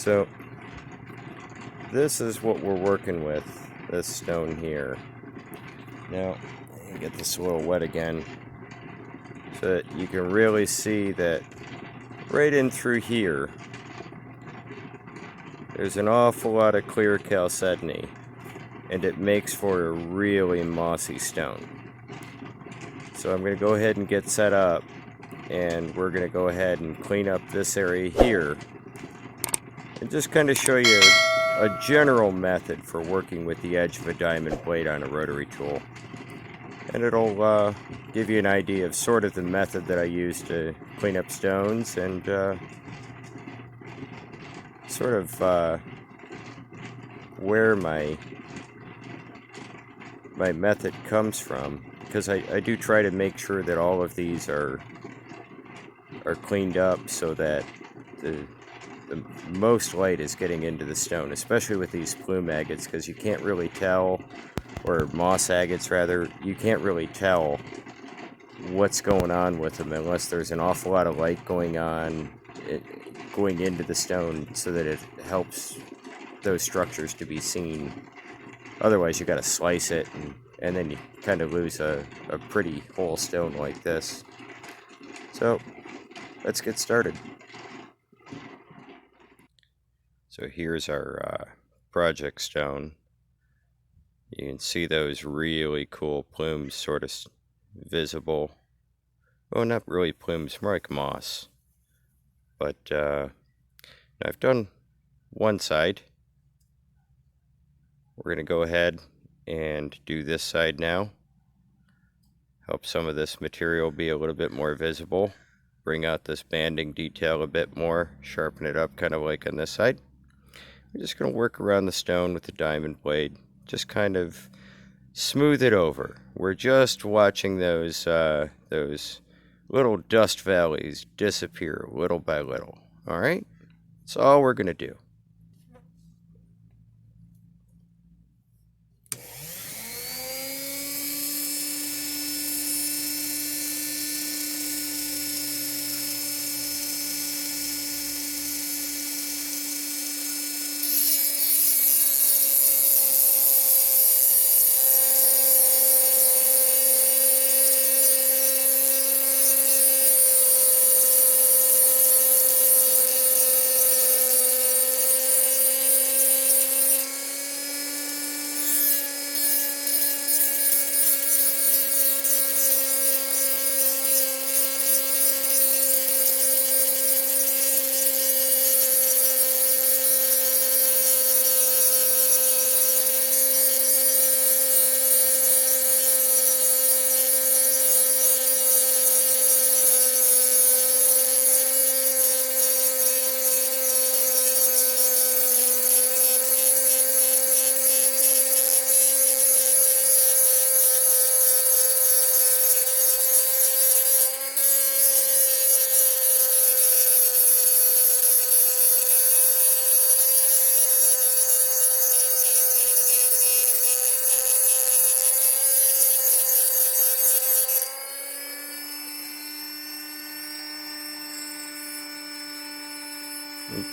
So this is what we're working with, this stone here. Now, get this a little wet again so that you can really see that right in through here there's an awful lot of clear chalcedony, and it makes for a really mossy stone. So I'm going to go ahead and get set up, and we're going to go ahead and clean up this area here and just kind of show you a general method for working with the edge of a diamond blade on a rotary tool. And it'll give you an idea of sort of the method that I use to clean up stones, and sort of where my method comes from, because I do try to make sure that all of these are cleaned up so that the most light is getting into the stone, especially with these plume agates, because you can't really tell, or moss agates rather, you can't really tell what's going on with them unless there's an awful lot of light going on, going into the stone, so that it helps those structures to be seen. Otherwise you got to slice it, and then you kind of lose a pretty whole stone like this. So let's get started. So here's our project stone. You can see those really cool plumes sort of visible. Well, not really plumes, more like moss. But I've done one side. We're going to go ahead and do this side now. Help some of this material be a little bit more visible. Bring out this banding detail a bit more. Sharpen it up kind of like on this side. We're just going to work around the stone with the diamond blade. Just kind of smooth it over. We're just watching those little dust valleys disappear little by little. Alright? That's all we're going to do.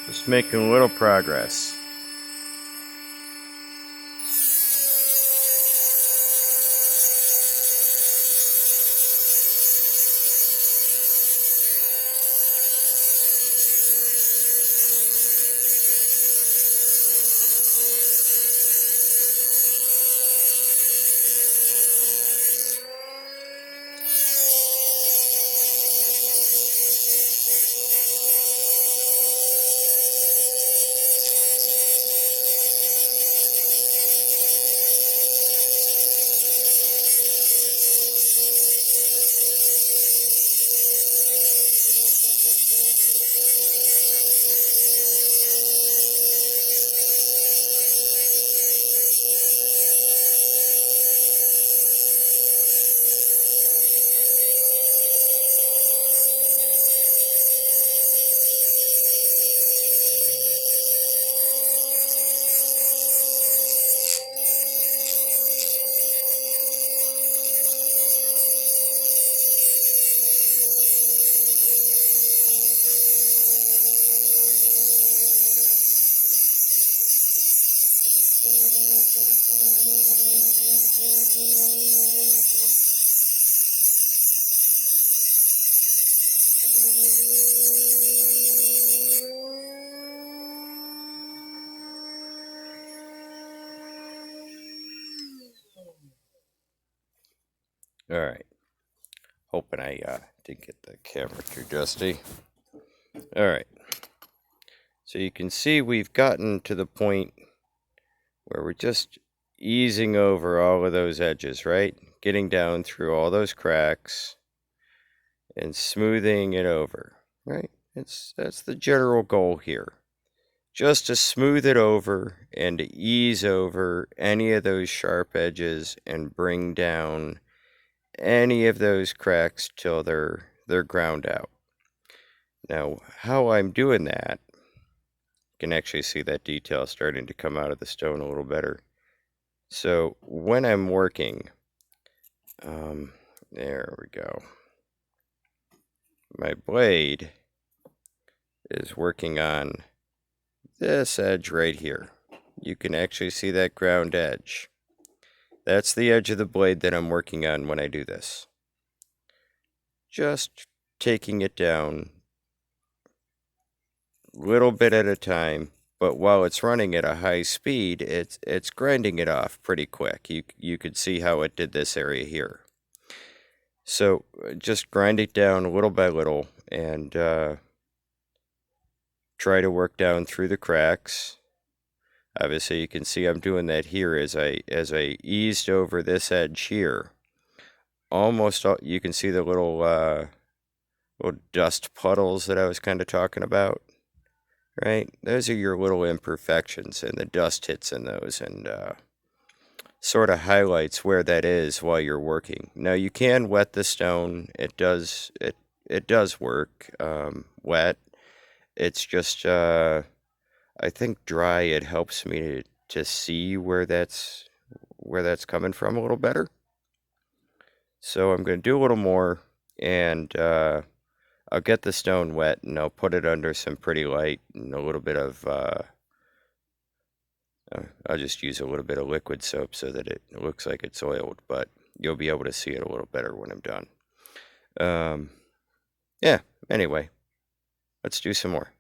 Just making a little progress. All right. Hoping I didn't get the camera too dusty. All right. So you can see we've gotten to the point where we're just easing over all of those edges, right? Getting down through all those cracks and smoothing it over, right? That's the general goal here. Just to smooth it over and to ease over any of those sharp edges and bring down any of those cracks till they're ground out. Now, how I'm doing that, you can actually see that detail starting to come out of the stone a little better. So when I'm working, there we go. My blade is working on this edge right here. You can actually see that ground edge. That's the edge of the blade that I'm working on when I do this. Just taking it down little bit at a time, but while it's running at a high speed, it's grinding it off pretty quick. You could see how it did this area here. So just grind it down little by little and try to work down through the cracks. Obviously, you can see I'm doing that here as I eased over this edge here. Almost all, you can see the little dust puddles that I was kind of talking about. Right? Those are your little imperfections, and the dust hits in those and sort of highlights where that is while you're working. Now, you can wet the stone. It does work wet. It's just, I think dry, it helps me to see where that's coming from a little better. So I'm going to do a little more, and I'll get the stone wet and I'll put it under some pretty light and a little bit of, I'll just use a little bit of liquid soap so that it looks like it's oiled, but you'll be able to see it a little better when I'm done. Yeah, anyway, let's do some more.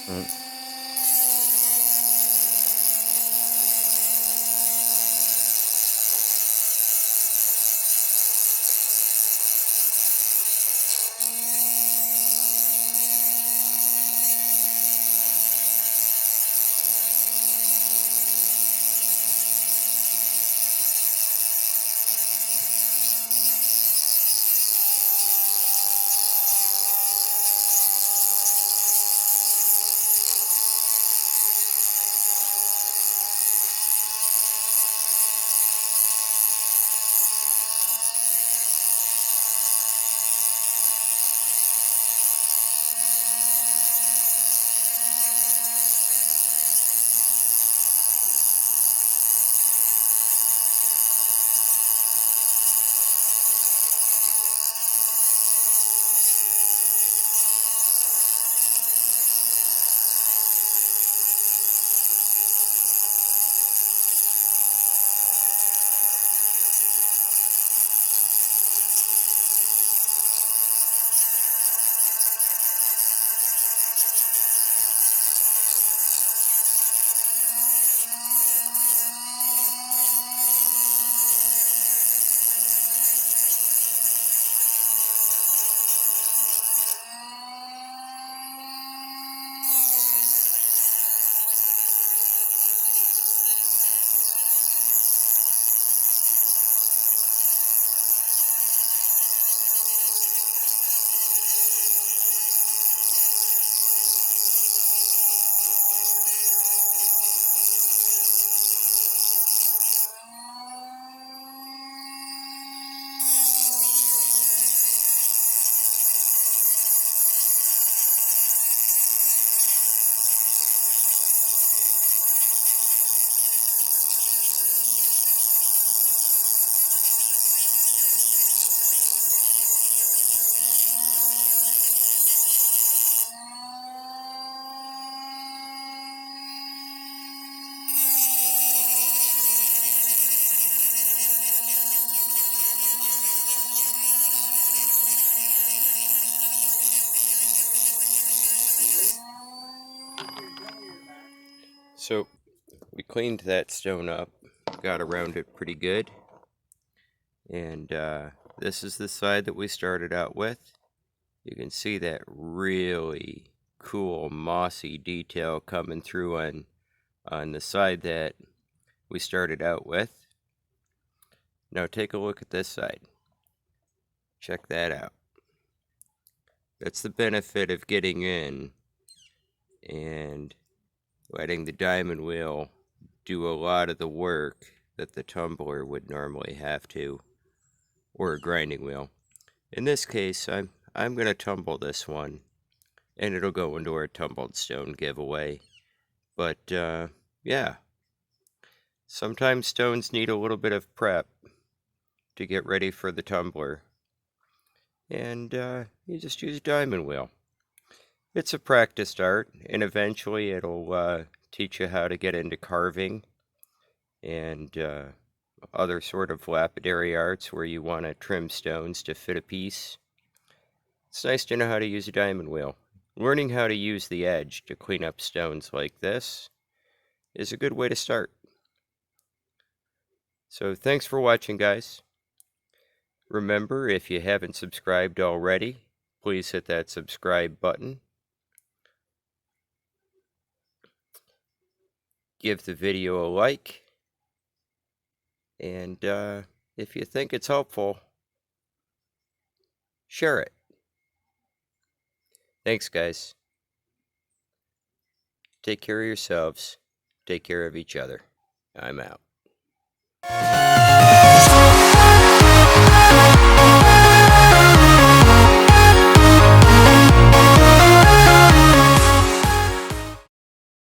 Mm. So we cleaned that stone up, got around it pretty good, and this is the side that we started out with. You can see that really cool mossy detail coming through on the side that we started out with. Now take a look at this side. Check that out. That's the benefit of getting in and letting the diamond wheel do a lot of the work that the tumbler would normally have to, or a grinding wheel. In this case, I'm going to tumble this one, and it'll go into our tumbled stone giveaway. But yeah, sometimes stones need a little bit of prep to get ready for the tumbler, and you just use a diamond wheel. It's a practiced art, and eventually it'll teach you how to get into carving and other sort of lapidary arts where you want to trim stones to fit a piece. It's nice to know how to use a diamond wheel. Learning how to use the edge to clean up stones like this is a good way to start. So thanks for watching, guys. Remember, if you haven't subscribed already, please hit that subscribe button. Give the video a like. And if you think it's helpful, share it. Thanks, guys. Take care of yourselves. Take care of each other. I'm out.